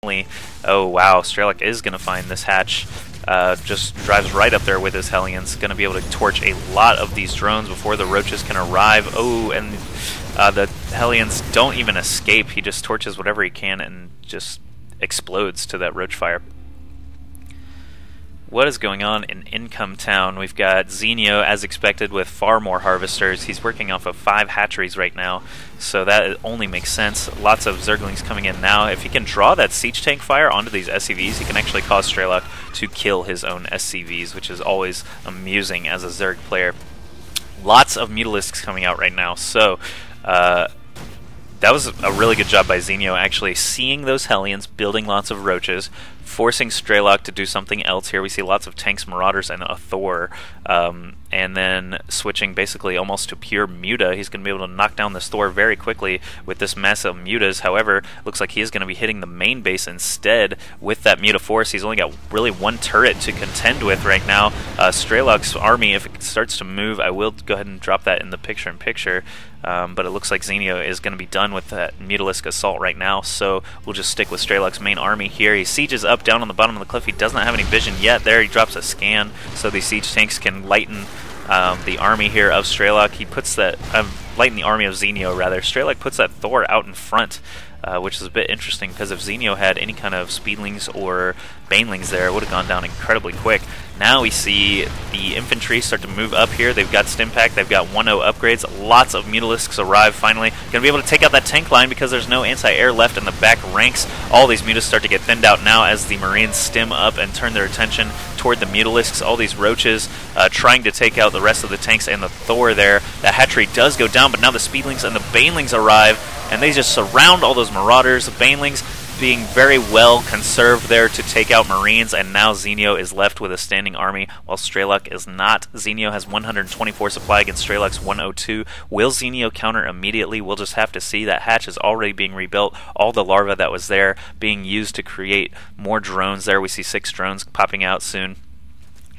Oh wow, Strelok is going to find this hatch. Just drives right up there with his Hellions. Going to be able to torch a lot of these drones before the roaches can arrive. Oh, and the Hellions don't even escape. He just torches whatever he can and just explodes to that roach fire. What is going on in Income Town? We've got Zenio, as expected, with far more harvesters. He's working off of 5 hatcheries right now, so that only makes sense. Lots of Zerglings coming in now. If he can draw that siege tank fire onto these SCVs, he can actually cause Strelok to kill his own SCVs, which is always amusing as a Zerg player. Lots of Mutalisks coming out right now, so that was a really good job by Zenio, actually seeing those Hellions, building lots of roaches, forcing Strelok to do something else here. We see lots of tanks, marauders, and a Thor, and then switching basically almost to pure Muta. He's going to be able to knock down this Thor very quickly with this mess of Mutas. However, looks like he is going to be hitting the main base instead with that Muta force. He's only got really 1 turret to contend with right now. Strelok's army, if it starts to move, I will go ahead and drop that in the picture-in-picture. But it looks like Zenio is going to be done with that Mutalisk assault right now, so we'll just stick with Strelok's main army here. He sieges up down on the bottom of the cliff. He does not have any vision yet. There he drops a scan, so these siege tanks can lighten the army here of Strelok. He puts that, lighten the army of Zenio rather. Strelok puts that Thor out in front, which is a bit interesting because if Zenio had any kind of speedlings or banelings there, it would have gone down incredibly quick. Now we see the infantry start to move up here. They've got Stimpack, they've got 1-0 upgrades. Lots of Mutalisks arrive finally. Going to be able to take out that tank line because there's no anti-air left in the back ranks. All these Mutas start to get thinned out now as the Marines stim up and turn their attention toward the Mutalisks. All these roaches trying to take out the rest of the tanks and the Thor there. The hatchery does go down, but now the speedlings and the banelings arrive, and they just surround all those marauders. The banelings being very well conserved there to take out Marines, and now Zenio is left with a standing army while Strelok is not. Zenio has 124 supply against Strelok's 102. Will Zenio counter immediately? We'll just have to see. That hatch is already being rebuilt. All the larvae that was there being used to create more drones there. We see 6 drones popping out soon.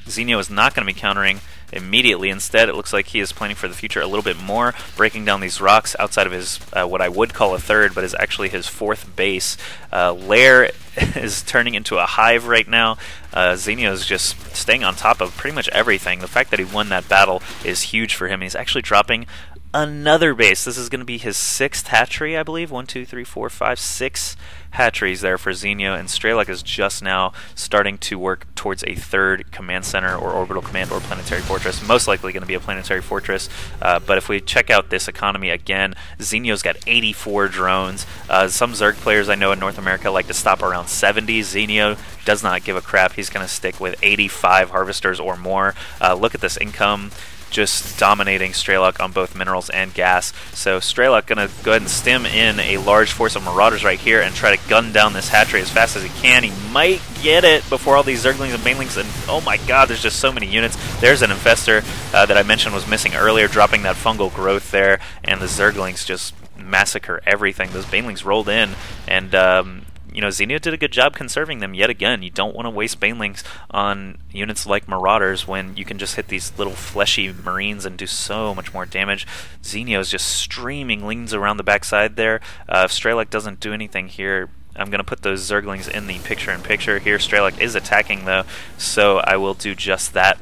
Zenio is not going to be countering immediately. Instead, it looks like he is planning for the future a little bit more, breaking down these rocks outside of his, what I would call a 3rd, but is actually his 4th base. Lair is turning into a hive right now. Zenio is just staying on top of pretty much everything. The fact that he won that battle is huge for him. He's actually dropping another base. This is going to be his 6th hatchery, I believe. 1, 2, 3, 4, 5, 6 hatcheries there for Zenio, and Strelok is just now starting to work towards a 3rd command center or orbital command or planetary fortress. Most likely going to be a planetary fortress, but if we check out this economy again, Zenio's got 84 drones. Some Zerg players I know in North America like to stop around 70. Zenio does not give a crap. He's going to stick with 85 harvesters or more. Look at this income, just dominating Strelok on both minerals and gas. So Strelok going to go ahead and stem in a large force of marauders right here and try to gun down this hatchery as fast as he can. He might get it before all these Zerglings and banelings, and oh my god, there's just so many units. There's an infestor that I mentioned was missing earlier, dropping that fungal growth there, and the Zerglings just massacre everything. Those banelings rolled in, and you know, Zenio did a good job conserving them yet again. You don't want to waste banelings on units like Marauders when you can just hit these little fleshy Marines and do so much more damage. Zenio is just streaming lings around the backside there. If Strelok doesn't do anything here, I'm going to put those Zerglings in the picture-in-picture here. Strelok is attacking, though, so I will do just that.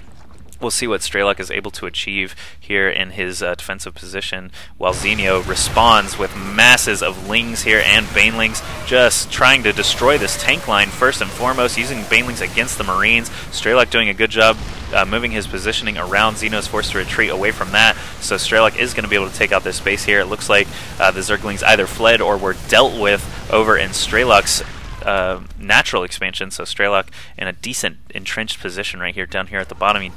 We'll see what Strelok is able to achieve here in his defensive position, while Zenio responds with masses of lings here and banelings, just trying to destroy this tank line first and foremost, using banelings against the Marines. Strelok doing a good job moving his positioning around. Zenio's forced to retreat away from that, so Strelok is going to be able to take out this space here. It looks like the Zerglings either fled or were dealt with over in Strelok's natural expansion, so Strelok in a decent entrenched position right here, down here at the bottom.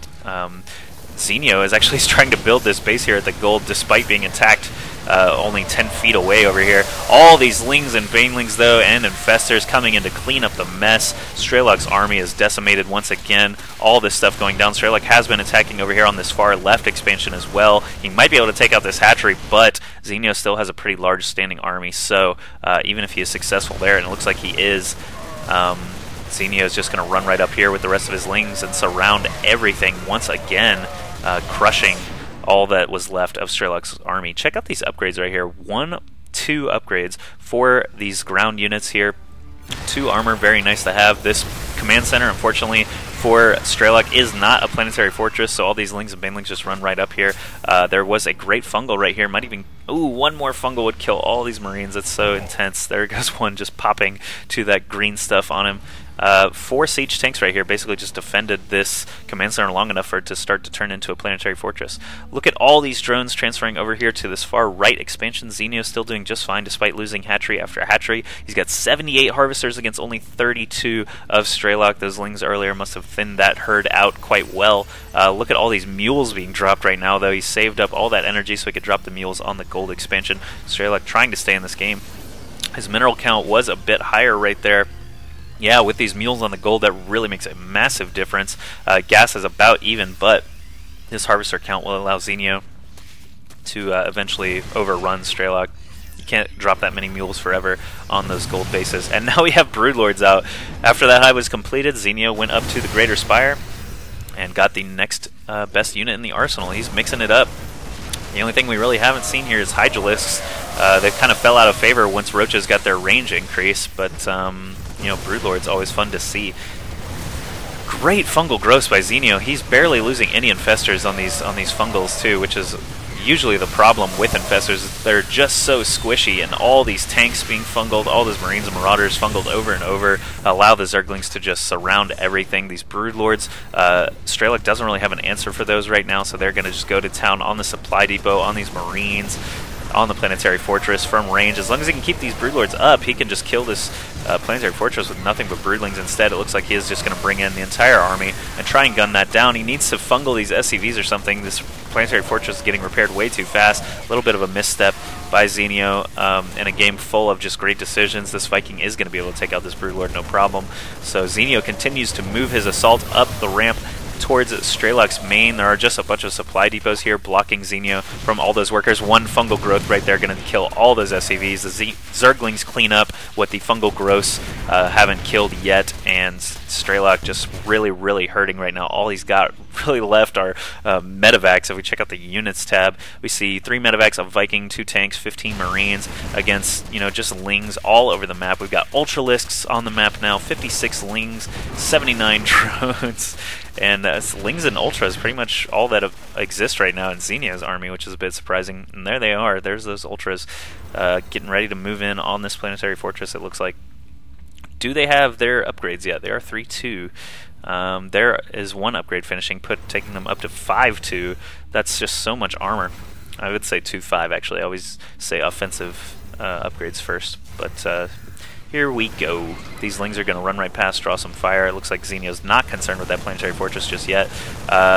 Zenio is actually trying to build this base here at the gold despite being attacked only 10 feet away over here. All these lings and banelings, though, and infestors coming in to clean up the mess. Strelok's army is decimated once again. All this stuff going down. Strelok has been attacking over here on this far left expansion as well. He might be able to take out this hatchery, but Zenio still has a pretty large standing army, so even if he is successful there, and it looks like he is, Zenio is just going to run right up here with the rest of his lings and surround everything once again, crushing all that was left of Strelok's army. Check out these upgrades right here. 1, 2 upgrades for these ground units here. 2 armor, very nice to have. This command center, unfortunately, for Strelok is not a planetary fortress, so all these lings and banelings just run right up here. There was a great fungal right here. Might even... Ooh, one more fungal would kill all these marines. It's so intense. There goes one just popping to that green stuff on him. 4 siege tanks right here basically just defended this command center long enough for it to start to turn into a planetary fortress. Look at all these drones transferring over here to this far right expansion. Zenio still doing just fine despite losing hatchery after hatchery. He's got 78 harvesters against only 32 of Strelok. Those lings earlier must have thinned that herd out quite well. Look at all these mules being dropped right now, though. He saved up all that energy so he could drop the mules on the gold expansion. Strelok trying to stay in this game. His mineral count was a bit higher right there. Yeah, with these mules on the gold, that really makes a massive difference. Gas is about even, but this harvester count will allow Zenio to eventually overrun Strelok. You can't drop that many mules forever on those gold bases. And now we have Broodlords out. After that hive was completed, Zenio went up to the Greater Spire and got the next best unit in the arsenal. He's mixing it up. The only thing we really haven't seen here is Hydralisks. They kind of fell out of favor once Roaches got their range increase, but you know, Broodlord's always fun to see. Great fungal growth by Zenio. He's barely losing any infestors on these fungals too, which is usually the problem with infestors. They're just so squishy, and all these tanks being fungled, all those marines and marauders fungled over and over, allow the Zerglings to just surround everything. These Broodlords, Strelok doesn't really have an answer for those right now, so they're going to just go to town on the supply depot, on these marines, on the planetary fortress from range. As long as he can keep these Broodlords up, he can just kill this planetary fortress with nothing but Broodlings. Instead, it looks like he is just going to bring in the entire army and try and gun that down. He needs to fungal these SCVs or something. This planetary fortress is getting repaired way too fast. A little bit of a misstep by Zenio in a game full of just great decisions. This Viking is going to be able to take out this Broodlord no problem. So Zenio continues to move his assault up the ramp towards Strelok's main. There are just a bunch of supply depots here blocking Zenio from all those workers. One fungal growth right there going to kill all those SCVs. The Zerglings clean up what the fungal growths haven't killed yet, and Strelok just really hurting right now. All he's got really left are medevacs. If we check out the units tab, we see 3 medevacs, a Viking, 2 tanks, 15 marines against, you know, just lings all over the map. We've got Ultralisks on the map now, 56 lings, 79 drones. And lings and ultras pretty much all that exist right now in Zenio's army, which is a bit surprising. And there they are. There's those ultras getting ready to move in on this planetary fortress, it looks like. Do they have their upgrades yet? They are 3-2. There is one upgrade finishing, taking them up to 5-2. That's just so much armor. I would say 2-5, actually. I always say offensive upgrades first. But here we go. These lings are going to run right past, draw some fire. It looks like Zenio's not concerned with that planetary fortress just yet.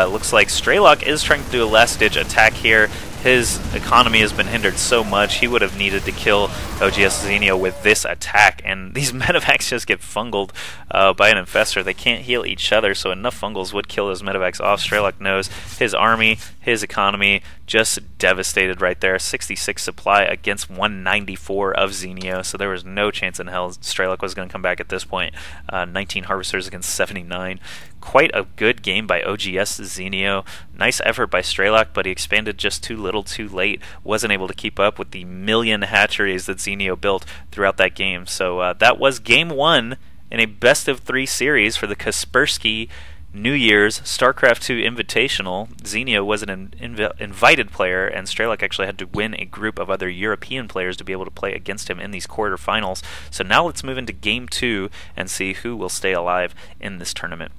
Looks like Strelok is trying to do a last-ditch attack here. His economy has been hindered so much, he would have needed to kill oGsZenio with this attack, and these medevacs just get fungled by an infestor. They can't heal each other, so enough fungals would kill those medevacs off. Strelok knows his army, his economy, just devastated right there. 66 supply against 194 of Zenio, so there was no chance in hell Strelok was going to come back at this point. 19 harvesters against 79. Quite a good game by oGsZenio. Nice effort by Strelok, but he expanded just too little too late. Wasn't able to keep up with the million hatcheries that Zenio built throughout that game. So that was game 1 in a best-of-3 series for the Kaspersky New Year's StarCraft 2 Invitational. Zenio was an invited player, and Strelok actually had to win a group of other European players to be able to play against him in these quarterfinals. So now let's move into Game 2 and see who will stay alive in this tournament.